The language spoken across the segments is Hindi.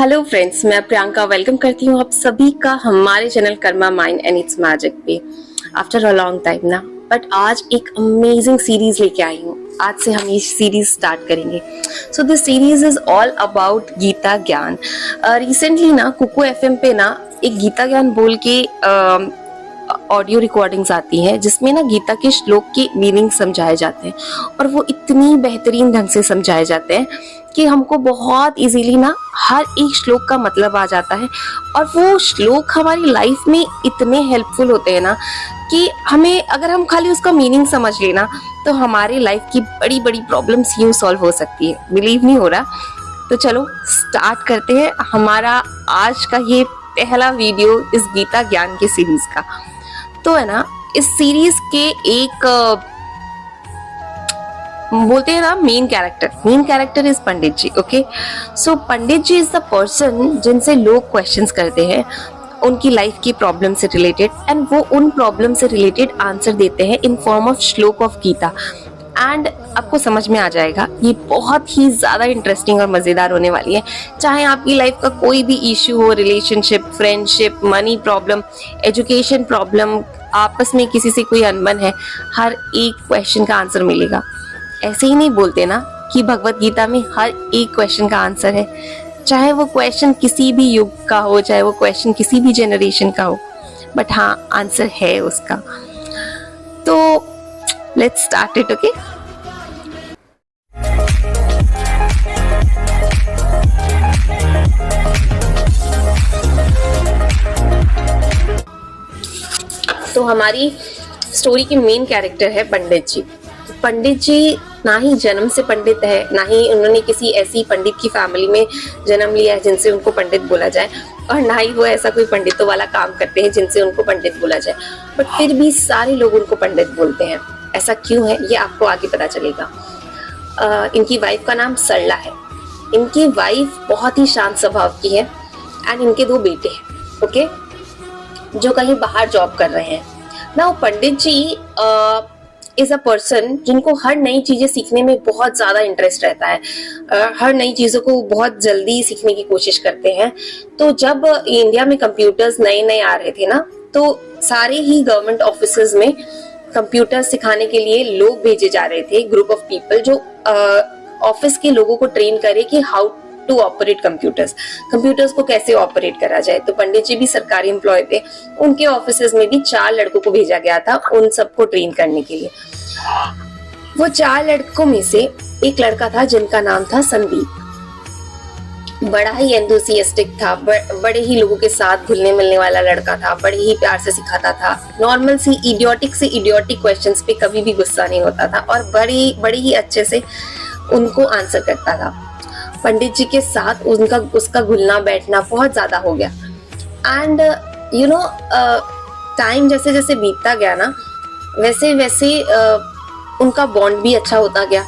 हेलो फ्रेंड्स, मैं प्रियंका वेलकम करती हूँ आप सभी का हमारे channel Karma mind and it's magic पे। आफ्टर अ लॉन्ग टाइम ना, बट आज एक अमेजिंग सीरीज लेके आई हूँ। आज से हम ये सीरीज स्टार्ट करेंगे। So this series is all about Gita ज्ञान। रिसेंटली ना कुकू एफएम पे ना एक गीता ज्ञान बोल के ऑडियो रिकॉर्डिंग्स आती हैं जिसमें ना गीता के श्लोक के मीनिंग समझाए जाते हैं और वो इतनी बेहतरीन ढंग से समझाए जाते हैं कि हमको बहुत इजीली ना हर एक श्लोक का मतलब आ जाता है। और वो श्लोक हमारी लाइफ में इतने हेल्पफुल होते हैं ना कि हमें अगर हम खाली उसका मीनिंग समझ लेना तो हमारे लाइफ की बड़ी बड़ी प्रॉब्लम्स यूं सॉल्व हो सकती है। बिलीव नहीं हो रहा? तो चलो स्टार्ट करते हैं हमारा आज का ये पहला वीडियो इस गीता ज्ञान की सीरीज का। तो है ना, इस सीरीज के एक बोलते हैं ना main character is Pandit ji. Okay, so Pandit ji is the person जिनसे लोग क्वेश्चंस करते हैं उनकी लाइफ की प्रॉब्लम से रिलेटेड, एंड वो उन प्रॉब्लम से रिलेटेड आंसर देते हैं इन फॉर्म ऑफ श्लोक ऑफ गीता। एंड आपको समझ में आ जाएगा ये बहुत ही ज्यादा इंटरेस्टिंग और मजेदार होने वाली है। चाहे आपकी लाइफ का कोई भी इश्यू हो, relationship, friendship, money problem, education problem, आपस में किसी से कोई अनबन है, हर एक क्वेश्चन का आंसर मिलेगा। ऐसे ही नहीं बोलते ना कि भगवत गीता में हर एक क्वेश्चन का आंसर है, चाहे वो क्वेश्चन किसी भी युग का हो, चाहे वो क्वेश्चन किसी भी जनरेशन का हो, बट हाँ आंसर है उसका। तो लेट्स स्टार्ट इट। ओके, तो हमारी स्टोरी के मेन कैरेक्टर है पंडित जी। पंडित जी ना ही जन्म से पंडित है, ना ही उन्होंने किसी ऐसी पंडित की फैमिली में जन्म लिया है जिनसे उनको पंडित बोला जाए, और ना ही वो ऐसा कोई पंडितों वाला काम करते हैं जिनसे उनको पंडित बोला जाए, बट फिर भी सारे लोग उनको पंडित बोलते हैं। ऐसा क्यों है ये आपको आगे पता चलेगा। इनकी वाइफ का नाम सरला है। इनकी वाइफ बहुत ही शांत स्वभाव की है एंड इनके 2 बेटे हैं, ओके, जो कहीं बाहर जॉब कर रहे हैं ना। पंडित जी इज अ पर्सन जिनको हर नई चीजें सीखने में बहुत ज्यादा इंटरेस्ट रहता है। हर नई चीजों को बहुत जल्दी सीखने की कोशिश करते हैं। तो जब इंडिया में कंप्यूटर्स नए नए आ रहे थे ना, तो सारे ही गवर्नमेंट ऑफिसेज में कंप्यूटर सिखाने के लिए लोग भेजे जा रहे थे, ग्रुप ऑफ पीपल जो ऑफिस के लोगों को ट्रेन करे कि हाउ टू ऑपरेट कंप्यूटर्स को कैसे ऑपरेट करा जाए। तो पंडित जी भी सरकारी एम्प्लॉय थे, उनके ऑफिसेज में भी 4 लड़कों को भेजा गया था उन सबको ट्रेन करने के लिए। वो 4 लड़कों में से एक लड़का था जिनका नाम था संदीप। बड़ा ही एंथुसियास्टिक था, बड़े ही लोगों के साथ घुलने मिलने वाला लड़का था, बड़े ही प्यार से सिखाता था, नॉर्मल सी इडियोटिक क्वेश्चंस पे कभी भी गुस्सा नहीं होता था और बड़ी ही अच्छे से उनको आंसर करता था। पंडित जी के साथ उसका घुलना बैठना बहुत ज्यादा हो गया। एंड यू नो टाइम जैसे जैसे बीतता गया ना, वैसे वैसे उनका बॉन्ड भी अच्छा होता गया।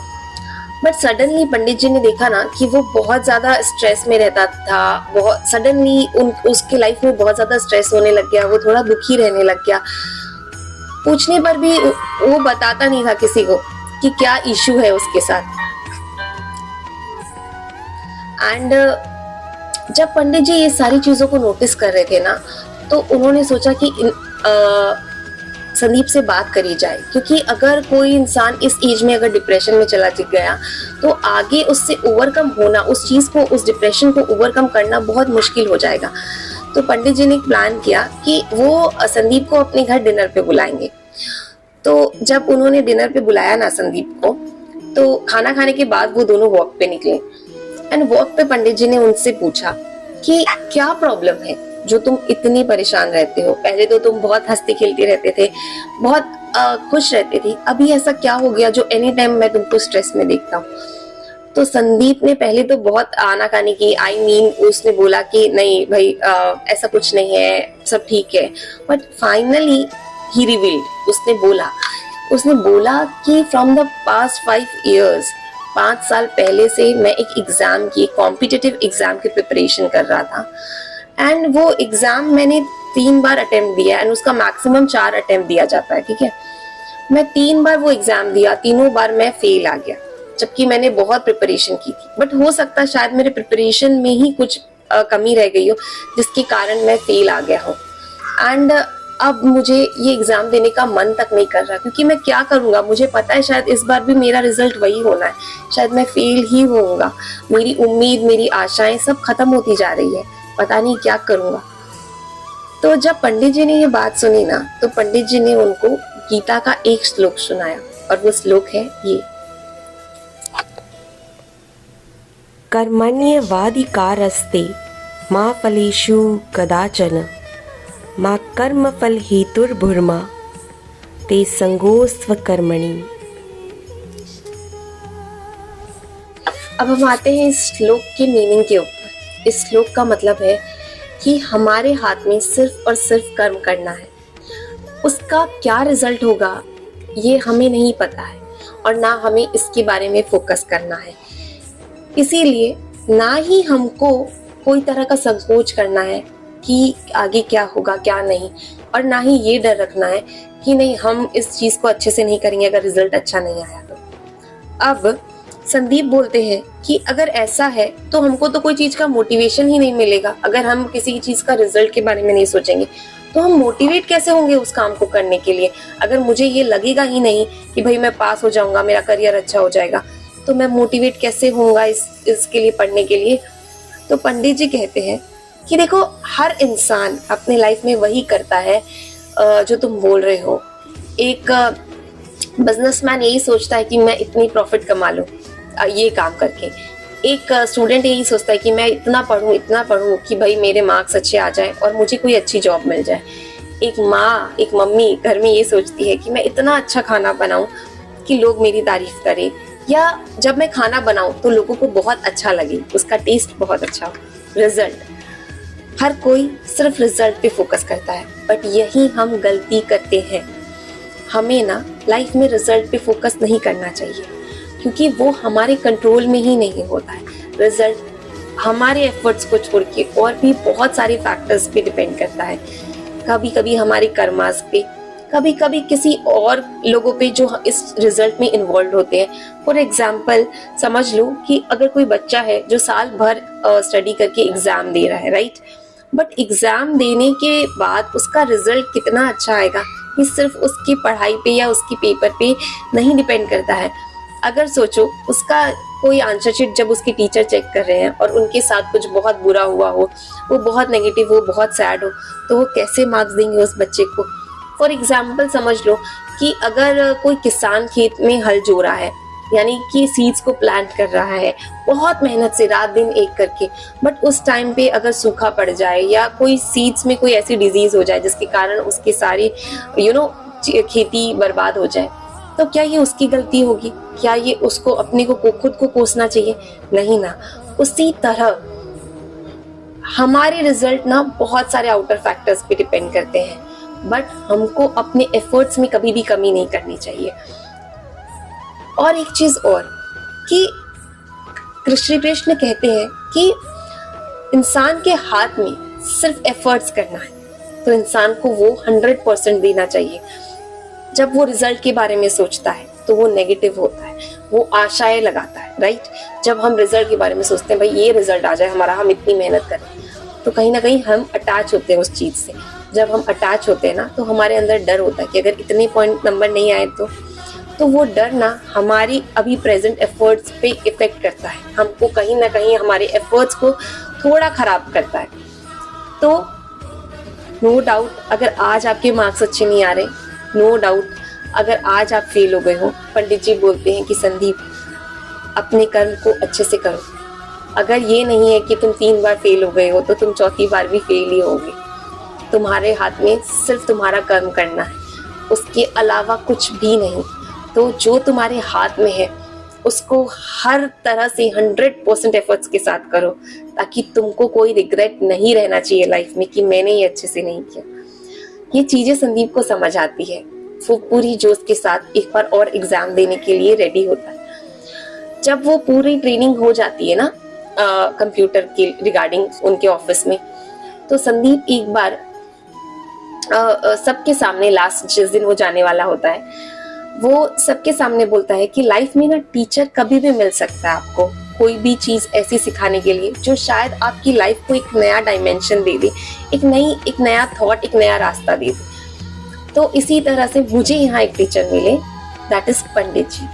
बट सडनली पंडित जी ने देखा ना कि वो बहुत ज्यादा स्ट्रेस में रहता था। बहुत सडनली उसके लाइफ में बहुत ज्यादा स्ट्रेस होने लग गया, वो थोड़ा दुखी रहने लग गया। पूछने पर भी वो बताता नहीं था किसी को कि क्या इश्यू है उसके साथ। एंड जब पंडित जी ये सारी चीजों को नोटिस कर रहे थे ना, तो उन्होंने सोचा कि संदीप से बात करी जाए, क्योंकि अगर कोई इंसान इस एज में अगर डिप्रेशन में चला गया तो आगे उससे ओवरकम होना, उस चीज को, उस डिप्रेशन को ओवरकम करना बहुत मुश्किल हो जाएगा। तो पंडित जी ने एक प्लान किया कि वो संदीप को अपने घर डिनर पे बुलाएंगे। तो जब उन्होंने डिनर पे बुलाया ना संदीप को, तो खाना खाने के बाद वो दोनों वॉक पे निकले। एंड वॉक पे पंडित जी ने उनसे पूछा कि क्या प्रॉब्लम है जो तुम इतनी परेशान रहते हो। पहले तो तुम बहुत हंसते खेलते रहते थे, बहुत खुश रहते थे, अभी ऐसा क्या हो गया जो एनी टाइम मैं तुमको स्ट्रेस में देखता हूँ। तो संदीप ने पहले तो बहुत आनाकानी की, उसने बोला कि नहीं भाई ऐसा कुछ नहीं है, सब ठीक है। बट फाइनली ही रिवील्ड, उसने बोला कि फ्रॉम द पास्ट 5 years, 5 साल पहले से मैं एक एग्जाम की, कॉम्पिटिटिव एग्जाम की प्रिपरेशन कर रहा था। एंड वो एग्जाम मैंने 3 बार अटेम्प्ट दिया, एंड उसका मैक्सिमम 4 अटेम्प्ट दिया जाता है, ठीक है। मैं 3 बार वो एग्जाम दिया, तीनों बार मैं फेल आ गया, जबकि मैंने बहुत प्रिपरेशन की थी। बट हो सकता शायद मेरे प्रिपरेशन में ही कुछ कमी रह गई हो जिसके कारण मैं फेल आ गया हूँ। एंड अब मुझे ये एग्जाम देने का मन तक नहीं कर रहा, क्योंकि मैं क्या करूँगा, मुझे पता है शायद इस बार भी मेरा रिजल्ट वही होना है, शायद मैं फेल ही होऊंगा। मेरी उम्मीद, मेरी आशाएं सब खत्म होती जा रही है, पता नहीं क्या करूँगा। तो जब पंडित जी ने ये बात सुनी ना, तो पंडित जी ने उनको गीता का एक श्लोक सुनाया, और वो श्लोक है ये, कर्मण्येवाधिकारस्ते मा फलेषु कदाचन मा कर्म फल हेतुर्भुर्मा ते संगोस्त्व कर्मणि। अब हम आते हैं इस श्लोक के मीनिंग के ऊपर। इस श्लोक का मतलब है कि हमारे हाथ में सिर्फ और सिर्फ कर्म करना है। उसका क्या रिजल्ट होगा ये हमें नहीं पता है, और ना हमें इसके बारे में फोकस करना है। इसीलिए ना ही हमको कोई तरह का संकोच करना है कि आगे क्या होगा क्या नहीं, और ना ही ये डर रखना है कि नहीं हम इस चीज को अच्छे से नहीं करेंगे अगर रिजल्ट अच्छा नहीं आया तो। अब संदीप बोलते हैं कि अगर ऐसा है तो हमको तो कोई चीज का मोटिवेशन ही नहीं मिलेगा। अगर हम किसी चीज का रिजल्ट के बारे में नहीं सोचेंगे तो हम मोटिवेट कैसे होंगे उस काम को करने के लिए। अगर मुझे ये लगेगा ही नहीं कि भाई मैं पास हो जाऊंगा, मेरा करियर अच्छा हो जाएगा, तो मैं मोटिवेट कैसे होऊंगा इसके लिए, पढ़ने के लिए। तो पंडित जी कहते हैं कि देखो, हर इंसान अपने लाइफ में वही करता है जो तुम बोल रहे हो। एक बिजनेसमैन यही सोचता है कि मैं इतनी प्रॉफिट कमा लूं ये काम करके। एक स्टूडेंट यही सोचता है कि मैं इतना पढूं कि भाई मेरे मार्क्स अच्छे आ जाए और मुझे कोई अच्छी जॉब मिल जाए। एक माँ, एक मम्मी घर में ये सोचती है कि मैं इतना अच्छा खाना बनाऊं कि लोग मेरी तारीफ करें, या जब मैं खाना बनाऊं तो लोगों को बहुत अच्छा लगे, उसका टेस्ट बहुत अच्छा हो। रिजल्ट, हर कोई सिर्फ रिजल्ट पे फोकस करता है, बट यही हम गलती करते हैं। हमें ना लाइफ में रिजल्ट पे फोकस नहीं करना चाहिए, क्योंकि वो हमारे कंट्रोल में ही नहीं होता है। रिजल्ट हमारे एफर्ट्स को छोड़ के और भी बहुत सारे फैक्टर्स पे डिपेंड करता है। कभी कभी हमारे कर्मास पे, कभी कभी किसी और लोगों पे जो इस रिजल्ट में इन्वॉल्व होते हैं। फॉर एग्जाम्पल समझ लो कि अगर कोई बच्चा है जो साल भर स्टडी करके एग्जाम दे रहा है, राइट, बट एग्जाम देने के बाद उसका रिजल्ट कितना अच्छा आएगा ये सिर्फ उसकी पढ़ाई पे या उसकी पेपर पे नहीं डिपेंड करता है। अगर सोचो उसका कोई आंसर शीट जब उसके टीचर चेक कर रहे हैं और उनके साथ कुछ बहुत बुरा हुआ हो, वो बहुत नेगेटिव हो, बहुत सैड हो, तो वो कैसे मार्क्स देंगे उस बच्चे को। फॉर एग्जाम्पल समझ लो कि अगर कोई किसान खेत में हल जो रहा है, यानी कि सीड्स को प्लांट कर रहा है बहुत मेहनत से रात दिन एक करके, बट उस टाइम पे अगर सूखा पड़ जाए या कोई सीड्स में कोई ऐसी डिजीज हो जाए जिसके कारण उसकी सारी खेती बर्बाद हो जाए, तो क्या ये उसकी गलती होगी? क्या ये उसको अपने को खुद को कोसना चाहिए? नहीं ना। उसी तरह हमारे रिजल्ट ना बहुत सारे आउटर फैक्टर्स पे डिपेंड करते हैं, बट हमको अपने एफर्ट्स में कभी भी कमी नहीं करनी चाहिए। और एक चीज और कि श्री कृष्ण कहते हैं कि इंसान के हाथ में सिर्फ एफर्ट्स करना है, तो इंसान को वो 100% देना चाहिए। जब वो रिजल्ट के बारे में सोचता है तो वो नेगेटिव होता है, वो आशाएं लगाता है, राइट। जब हम रिजल्ट के बारे में सोचते हैं भाई ये रिजल्ट आ जाए हमारा, हम इतनी मेहनत करें, तो कहीं ना कहीं हम अटैच होते हैं उस चीज से। जब हम अटैच होते हैं ना, तो हमारे अंदर डर होता है कि अगर इतने पॉइंट नंबर नहीं आए तो वो डर ना हमारी अभी प्रेजेंट एफर्ट्स पे इफेक्ट करता है, हमको कहीं ना कहीं हमारे एफर्ट्स को थोड़ा खराब करता है। तो नो डाउट अगर आज आपके मार्क्स अच्छे नहीं आ रहे, नो डाउट अगर आज आप फेल हो गए हो, पंडित जी बोलते हैं कि संदीप अपने कर्म को अच्छे से करो। अगर ये नहीं है कि तुम 3 बार फेल हो गए हो तो तुम चौथी बार भी फेल ही होगे। तुम्हारे हाथ में सिर्फ तुम्हारा कर्म करना है, उसके अलावा कुछ भी नहीं। तो जो तुम्हारे हाथ में है उसको हर तरह से 100% एफर्ट्स के साथ करो, ताकि तुमको कोई रिग्रेट नहीं रहना चाहिए लाइफ में कि मैंने ये अच्छे से नहीं किया। ये चीजें संदीप को समझ आती है, वो पूरी जोश के साथ एक बार और एग्जाम देने के लिए रेडी होता है। जब वो पूरी ट्रेनिंग हो जाती है ना कंप्यूटर के रिगार्डिंग उनके ऑफिस में, तो संदीप एक बार सबके सामने, लास्ट जिस दिन वो जाने वाला होता है, वो सबके सामने बोलता है कि लाइफ में ना टीचर कभी भी मिल सकता है आपको, कोई भी चीज़ ऐसी सिखाने के लिए जो शायद आपकी लाइफ को एक नया डायमेंशन दे दे, एक नया थॉट, एक नया रास्ता दे दे। तो इसी तरह से मुझे यहाँ एक टीचर मिले, दैट इज पंडित जी।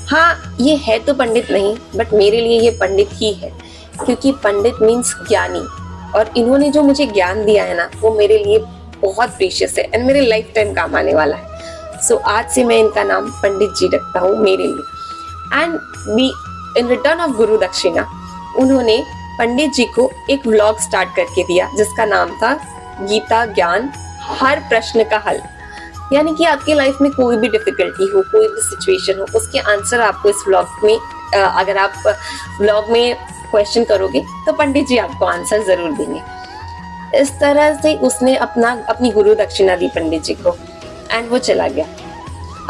हाँ, ये है तो पंडित नहीं, बट मेरे लिए ये पंडित ही है, क्योंकि पंडित मीन्स ज्ञानी, और इन्होंने जो मुझे ज्ञान दिया है ना, वो मेरे लिए बहुत प्रीशियस है एंड मेरे लाइफ टाइम काम आने वाला है। सो आज से मैं इनका नाम पंडित जी रखता हूँ मेरे लिए। And we in return of guru dakshina उन्होंने पंडित जी को एक व्लॉग स्टार्ट करके दिया जिसका नाम था गीता ज्ञान हर प्रश्न का हल। यानी कि आपकी लाइफ में कोई भी डिफिकल्टी हो, कोई भी सिचुएशन हो, उसके आंसर आपको इस व्लॉग में, अगर आप व्लॉग में क्वेश्चन करोगे तो पंडित जी आपको आंसर जरूर देंगे। इस तरह से उसने अपनी गुरु दक्षिणा दी पंडित जी को एंड वो चला गया।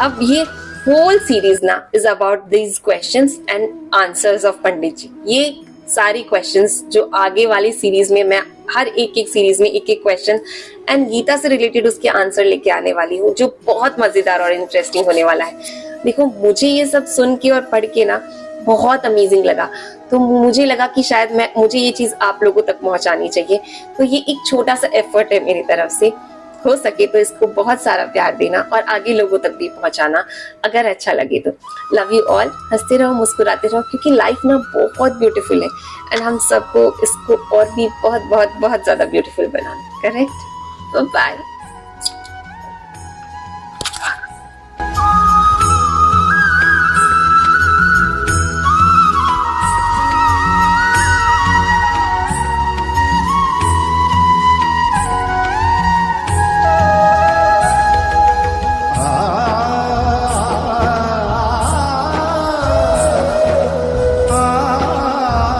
अब ये होल सीरीज ना is about these questions and answers of Pandit ji. ये सारी क्वेश्चंस जो आगे वाली सीरीज में मैं हर एक सीरीज में एक क्वेश्चन एंड गीता से रिलेटेड उसके आंसर लेके आने वाली हूँ, जो बहुत मजेदार और इंटरेस्टिंग होने वाला है। देखो, मुझे ये सब सुन के और पढ़ के ना बहुत अमेजिंग लगा, तो मुझे लगा कि शायद मुझे ये चीज आप लोगों तक पहुंचानी चाहिए। तो ये एक छोटा सा एफर्ट है मेरी तरफ से, हो सके तो इसको बहुत सारा प्यार देना और आगे लोगों तक भी पहुंचाना अगर अच्छा लगे तो। लव यू ऑल, हंसते रहो, मुस्कुराते रहो, क्योंकि लाइफ ना बहुत ब्यूटीफुल है एंड हम सबको इसको और भी बहुत बहुत बहुत ज्यादा ब्यूटीफुल बनाना। करेक्ट? बाय।